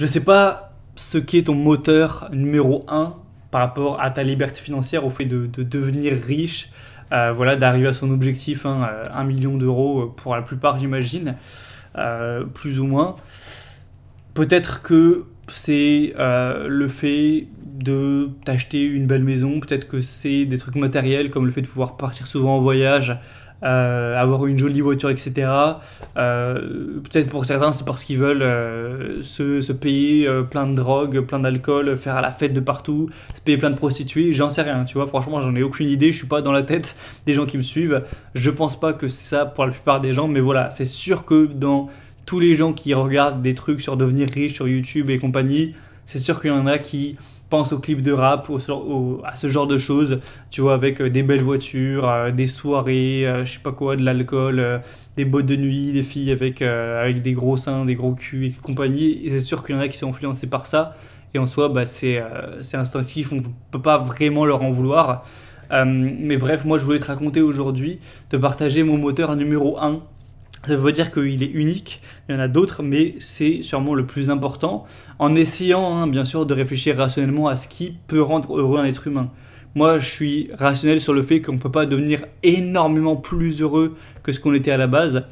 Je sais pas ce qu'est ton moteur numéro un par rapport à ta liberté financière, au fait de devenir riche, voilà, d'arriver à son objectif, hein, 1 million d'euros pour la plupart, j'imagine, plus ou moins. Peut-être que c'est le fait de t'acheter une belle maison, peut-être que c'est des trucs matériels comme le fait de pouvoir partir souvent en voyage, avoir une jolie voiture, etc. Peut-être pour certains c'est parce qu'ils veulent se payer plein de drogue, plein d'alcool, faire la fête de partout, se payer plein de prostituées, j'en sais rien, tu vois, franchement j'en ai aucune idée, je suis pas dans la tête des gens qui me suivent, je pense pas que c'est ça pour la plupart des gens, mais voilà, c'est sûr que dans tous les gens qui regardent des trucs sur devenir riche sur YouTube et compagnie, c'est sûr qu'il y en a qui pensent aux clips de rap, à ce genre de choses, tu vois, avec des belles voitures, des soirées, je sais pas quoi, de l'alcool, des boîtes de nuit, des filles avec des gros seins, des gros culs et compagnie. Et c'est sûr qu'il y en a qui sont influencés par ça. Et en soi, bah, c'est instinctif, on ne peut pas vraiment leur en vouloir. Mais bref, moi je voulais te raconter aujourd'hui, te partager mon moteur numéro un. Ça veut pas dire qu'il est unique, il y en a d'autres, mais c'est sûrement le plus important, en essayant, hein, bien sûr, de réfléchir rationnellement à ce qui peut rendre heureux un être humain. Moi, je suis rationnel sur le fait qu'on ne peut pas devenir énormément plus heureux que ce qu'on était à la base.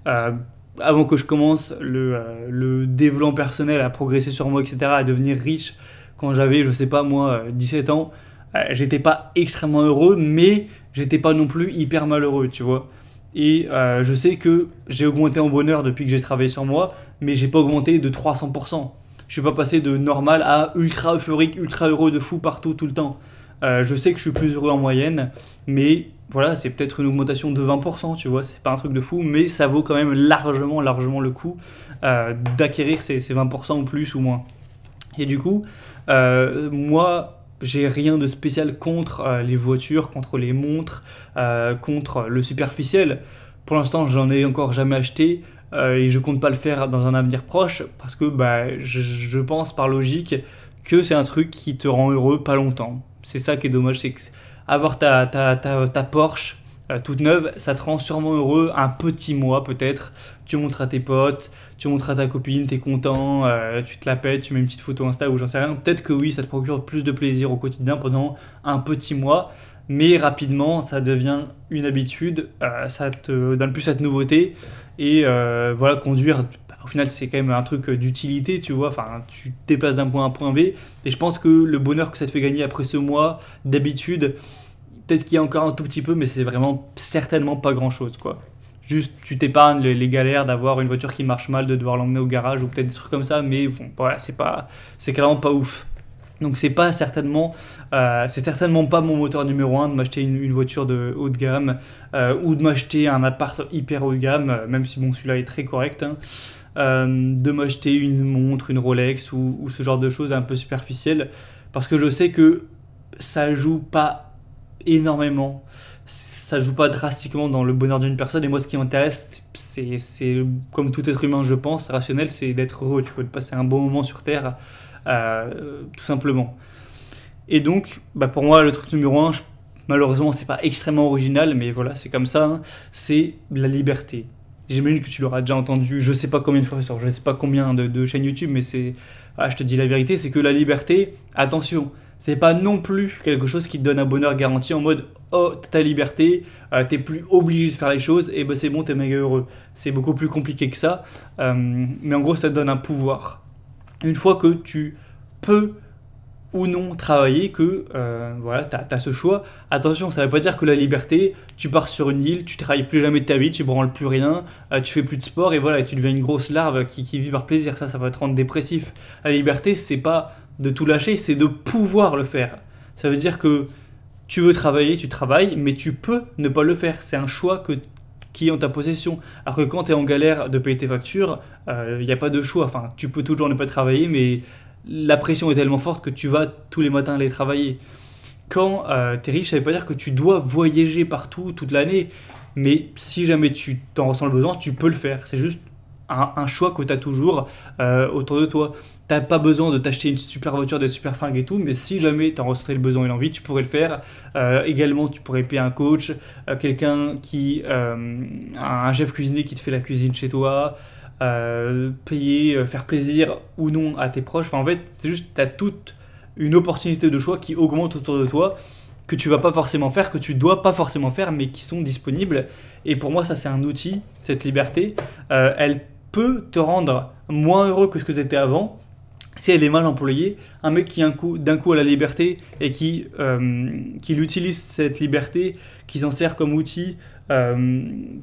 Euh, Avant que je commence le développement personnel, à progresser sur moi, etc., à devenir riche, quand j'avais, je sais pas moi, 17 ans, j'étais pas extrêmement heureux, mais j'étais pas non plus hyper malheureux, tu vois. Et je sais que j'ai augmenté en bonheur depuis que j'ai travaillé sur moi, mais j'ai pas augmenté de 300%. Je suis pas passé de normal à ultra euphorique, ultra heureux de fou partout, tout le temps. Je sais que je suis plus heureux en moyenne, mais voilà, c'est peut-être une augmentation de 20%, tu vois, c'est pas un truc de fou, mais ça vaut quand même largement, largement le coup d'acquérir ces 20% ou plus ou moins. Et du coup, moi, j'ai rien de spécial contre les voitures, contre les montres, contre le superficiel. Pour l'instant, j'en ai encore jamais acheté et je compte pas le faire dans un avenir proche parce que bah, je pense par logique que c'est un truc qui te rend heureux pas longtemps. C'est ça qui est dommage, c'est que avoir ta Porsche toute neuve, ça te rend sûrement heureux un petit mois peut-être. Tu montres à tes potes, tu montres à ta copine, t'es content, tu te la pètes, tu mets une petite photo Insta ou j'en sais rien. Peut-être que oui, ça te procure plus de plaisir au quotidien pendant un petit mois, mais rapidement, ça devient une habitude, ça te donne plus cette nouveauté. Et voilà, conduire, bah, au final, c'est quand même un truc d'utilité, tu vois. Enfin, tu te déplaces d'un point A à un point B. Et je pense que le bonheur que ça te fait gagner après ce mois d'habitude, peut-être qu'il y a encore un tout petit peu, mais c'est vraiment certainement pas grand-chose, quoi. Juste, tu t'épargnes les galères d'avoir une voiture qui marche mal, de devoir l'emmener au garage ou peut-être des trucs comme ça, mais bon, voilà, c'est clairement pas ouf. Donc c'est certainement pas mon moteur numéro un de m'acheter une voiture de haut de gamme ou de m'acheter un appart hyper haut de gamme, même si bon celui-là est très correct, hein. De m'acheter une montre, une Rolex ou ce genre de choses un peu superficielles, parce que je sais que ça joue pas énormément. Ça joue pas drastiquement dans le bonheur d'une personne. Et moi, ce qui m'intéresse, comme tout être humain, je pense, rationnel, c'est d'être heureux, tu vois, de passer un bon moment sur Terre, tout simplement. Et donc, bah, pour moi, le truc numéro un, malheureusement, c'est pas extrêmement original, mais voilà, c'est comme ça, hein, c'est la liberté. J'imagine que tu l'auras déjà entendu, je sais pas combien de fois sur je sais pas combien de chaînes YouTube, mais voilà, je te dis la vérité, c'est que la liberté, attention, c'est pas non plus quelque chose qui te donne un bonheur garanti en mode oh t'as ta liberté, t'es plus obligé de faire les choses et bah c'est bon t'es méga heureux. C'est beaucoup plus compliqué que ça, mais en gros ça te donne un pouvoir. Une fois que tu peux ou non travailler, que voilà, t'as ce choix. Attention, ça veut pas dire que la liberté, tu pars sur une île, tu travailles plus jamais de ta vie, tu branles plus rien, tu fais plus de sport et voilà, et tu deviens une grosse larve qui vit par plaisir. Ça va te rendre dépressif. La liberté, c'est pas de tout lâcher, c'est de pouvoir le faire. Ça veut dire que tu veux travailler, tu travailles, mais tu peux ne pas le faire. C'est un choix qui est en ta possession. Alors que quand tu es en galère de payer tes factures, il n'y a pas de choix. Enfin, tu peux toujours ne pas travailler, mais la pression est tellement forte que tu vas tous les matins aller travailler. Quand tu es riche, ça ne veut pas dire que tu dois voyager partout toute l'année, mais si jamais tu t'en ressens le besoin, tu peux le faire. C'est juste un choix que tu as toujours autour de toi. T'as pas besoin de t'acheter une super voiture, des super fringues et tout, mais si jamais t'en ressens le besoin et l'envie, tu pourrais le faire. Également, tu pourrais payer un coach, quelqu'un un chef cuisinier qui te fait la cuisine chez toi, payer, faire plaisir ou non à tes proches. Enfin, en fait, c'est juste, tu as toute une opportunité de choix qui augmente autour de toi, que tu vas pas forcément faire, que tu dois pas forcément faire, mais qui sont disponibles. Et pour moi, ça, c'est un outil, cette liberté. Elle peut te rendre moins heureux que ce que tu étais avant, si elle est mal employée. Un mec qui d'un coup a la liberté et qui utilise cette liberté, qui s'en sert comme outil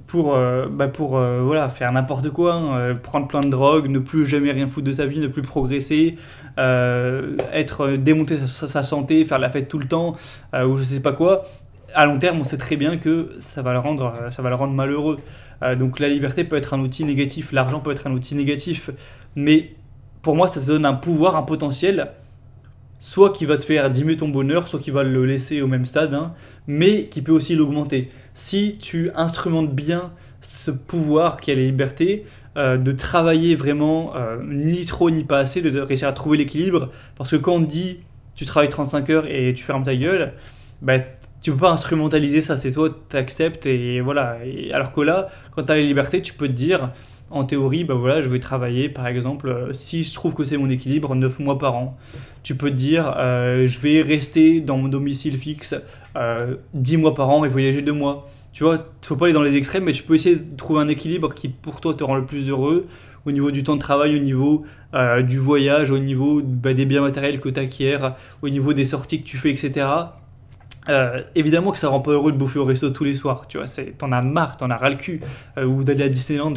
pour voilà, faire n'importe quoi, hein, prendre plein de drogue, ne plus jamais rien foutre de sa vie, ne plus progresser, démonter sa santé, faire la fête tout le temps, ou je sais pas quoi. À long terme, on sait très bien que ça va le rendre malheureux. Donc la liberté peut être un outil négatif, l'argent peut être un outil négatif, mais pour moi, ça te donne un pouvoir, un potentiel, soit qui va te faire diminuer ton bonheur, soit qui va le laisser au même stade, hein, mais qui peut aussi l'augmenter. Si tu instrumentes bien ce pouvoir qui est la liberté, de travailler vraiment ni trop ni pas assez, de réussir à trouver l'équilibre, parce que quand on te dit tu travailles 35 heures et tu fermes ta gueule, bah, tu peux pas instrumentaliser ça, c'est toi, tu acceptes et voilà. Alors que là, quand tu as la liberté, tu peux te dire, en théorie, bah voilà, je vais travailler par exemple, si je trouve que c'est mon équilibre, 9 mois par an. Tu peux te dire, je vais rester dans mon domicile fixe 10 mois par an et voyager 2 mois. Tu vois, il faut pas aller dans les extrêmes, mais tu peux essayer de trouver un équilibre qui pour toi te rend le plus heureux au niveau du temps de travail, au niveau du voyage, au niveau des biens matériels que tu acquiers, au niveau des sorties que tu fais, etc. Évidemment que ça rend pas heureux de bouffer au resto tous les soirs, tu vois, t'en as marre, t'en as ras le cul, ou d'aller à Disneyland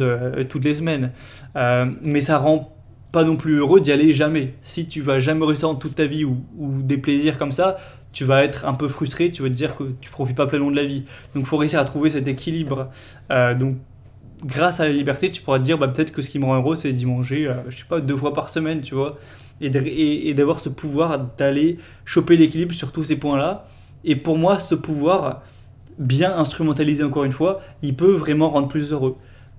toutes les semaines. Mais ça rend pas non plus heureux d'y aller jamais. Si tu vas jamais au restaurant toute ta vie ou des plaisirs comme ça, tu vas être un peu frustré, tu vas te dire que tu profites pas pleinement de la vie. Donc il faut réussir à trouver cet équilibre. Donc grâce à la liberté, tu pourras te dire peut-être que ce qui me rend heureux, c'est d'y manger, je sais pas, 2 fois par semaine, tu vois, et d'avoir ce pouvoir d'aller choper l'équilibre sur tous ces points-là. Et pour moi, ce pouvoir, bien instrumentalisé encore une fois, il peut vraiment rendre plus heureux.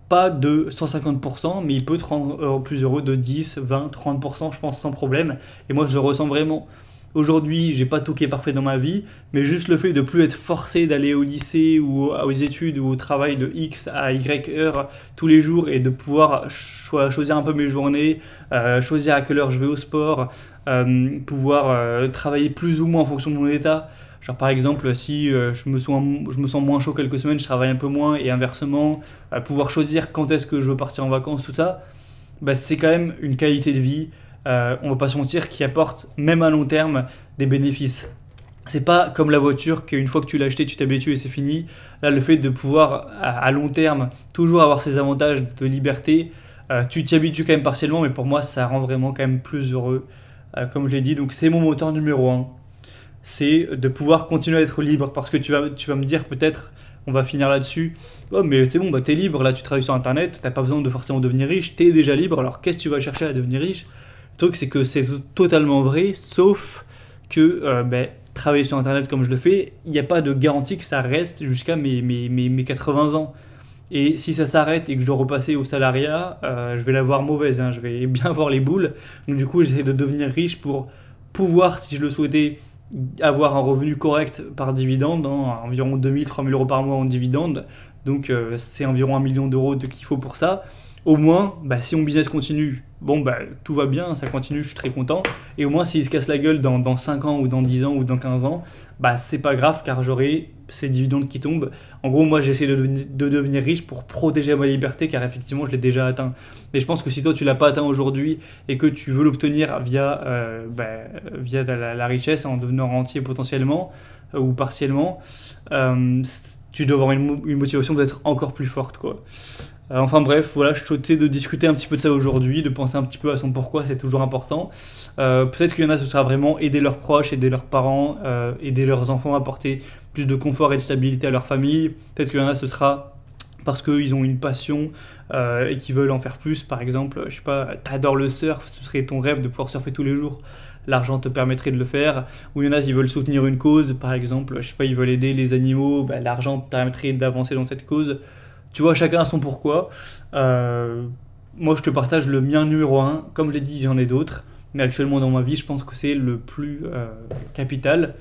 Pas de 150%, mais il peut te rendre plus heureux de 10, 20, 30%, je pense, sans problème. Et moi, je le ressens vraiment. Aujourd'hui, j'ai pas tout qui est parfait dans ma vie, mais juste le fait de plus être forcé d'aller au lycée ou aux études ou au travail de X à Y heures tous les jours et de pouvoir choisir un peu mes journées, choisir à quelle heure je vais au sport, pouvoir travailler plus ou moins en fonction de mon état. Genre par exemple, si je me sens moins chaud quelques semaines, je travaille un peu moins et inversement, pouvoir choisir quand est-ce que je veux partir en vacances, tout ça, c'est quand même une qualité de vie, on va pas se mentir, qui apporte même à long terme des bénéfices. C'est pas comme la voiture qu'une fois que tu l'as acheté, tu t'habitues et c'est fini. Là, le fait de pouvoir à long terme toujours avoir ces avantages de liberté, tu t'y habitues quand même partiellement, mais pour moi, ça rend vraiment quand même plus heureux. Comme je l'ai dit, donc c'est mon moteur numéro un. C'est de pouvoir continuer à être libre. Parce que tu vas me dire peut-être, on va finir là-dessus, oh mais c'est bon, t'es libre, là tu travailles sur internet, t'as pas besoin de forcément devenir riche, t'es déjà libre, alors qu'est-ce que tu vas chercher à devenir riche? Le truc c'est que c'est totalement vrai, sauf que travailler sur internet comme je le fais, il n'y a pas de garantie que ça reste jusqu'à mes 80 ans. Et si ça s'arrête et que je dois repasser au salariat, je vais l'avoir mauvaise, hein, je vais bien avoir les boules. Donc du coup, j'essaie de devenir riche pour pouvoir, si je le souhaitais, avoir un revenu correct par dividende, hein, environ 2000-3000 euros par mois en dividende. Donc c'est environ 1 million d'euros qu'il faut pour ça. Au moins, si mon business continue, tout va bien, ça continue, je suis très content. Et au moins, s'il se casse la gueule dans 5 ans ou dans 10 ans ou dans 15 ans, c'est pas grave car j'aurai ces dividendes qui tombent. En gros, moi, j'essaie de devenir riche pour protéger ma liberté car effectivement, je l'ai déjà atteint. Mais je pense que si toi, tu l'as pas atteint aujourd'hui et que tu veux l'obtenir via la richesse en devenant rentier potentiellement ou partiellement, tu dois avoir une motivation d'être encore plus forte, quoi. Enfin bref, voilà, je souhaitais de discuter un petit peu de ça aujourd'hui, de penser un petit peu à son pourquoi, c'est toujours important. Peut-être qu'il y en a, ce sera vraiment aider leurs proches, aider leurs parents, aider leurs enfants, apporter plus de confort et de stabilité à leur famille. Peut-être qu'il y en a, ce sera parce qu'ils ont une passion et qu'ils veulent en faire plus. Par exemple, je sais pas, t'adores le surf, ce serait ton rêve de pouvoir surfer tous les jours. L'argent te permettrait de le faire. Ou il y en a, ils veulent soutenir une cause, par exemple, je sais pas, ils veulent aider les animaux, l'argent te permettrait d'avancer dans cette cause. Tu vois, chacun a son pourquoi. Moi, je te partage le mien numéro un. Comme je l'ai dit, j'en ai d'autres. Mais actuellement, dans ma vie, je pense que c'est le plus capital.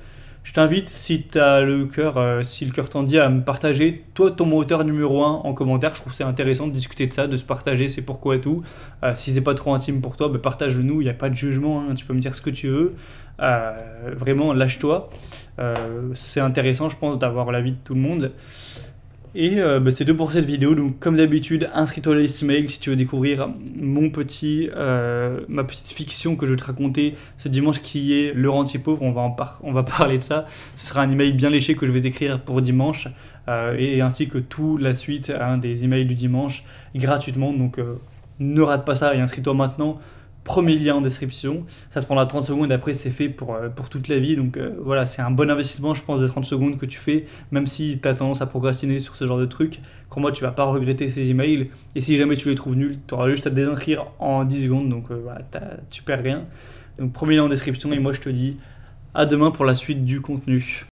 Je t'invite, si t'as le cœur, si le cœur t'en dit, à me partager toi ton moteur numéro un en commentaire. Je trouve que c'est intéressant de discuter de ça, de se partager c'est pourquoi et tout. Si c'est pas trop intime pour toi, bah, partage-le nous, il n'y a pas de jugement, hein, tu peux me dire ce que tu veux. Vraiment, lâche-toi. C'est intéressant, je pense, d'avoir l'avis de tout le monde. Et bah, c'est tout pour cette vidéo. Donc, comme d'habitude, inscris-toi à la liste mail si tu veux découvrir ma petite fiction que je vais te raconter ce dimanche qui est le rentier pauvre. On va parler de ça. Ce sera un email bien léché que je vais décrire pour dimanche et ainsi que toute la suite des emails du dimanche gratuitement. Donc, ne rate pas ça et inscris-toi maintenant. Premier lien en description, ça te prendra 30 secondes, après c'est fait pour toute la vie, donc voilà, c'est un bon investissement je pense de 30 secondes que tu fais, même si tu as tendance à procrastiner sur ce genre de trucs, crois-moi tu vas pas regretter ces emails, et si jamais tu les trouves nuls, tu auras juste à te désinscrire en 10 secondes, donc voilà, tu perds rien. Donc premier lien en description, et moi je te dis à demain pour la suite du contenu.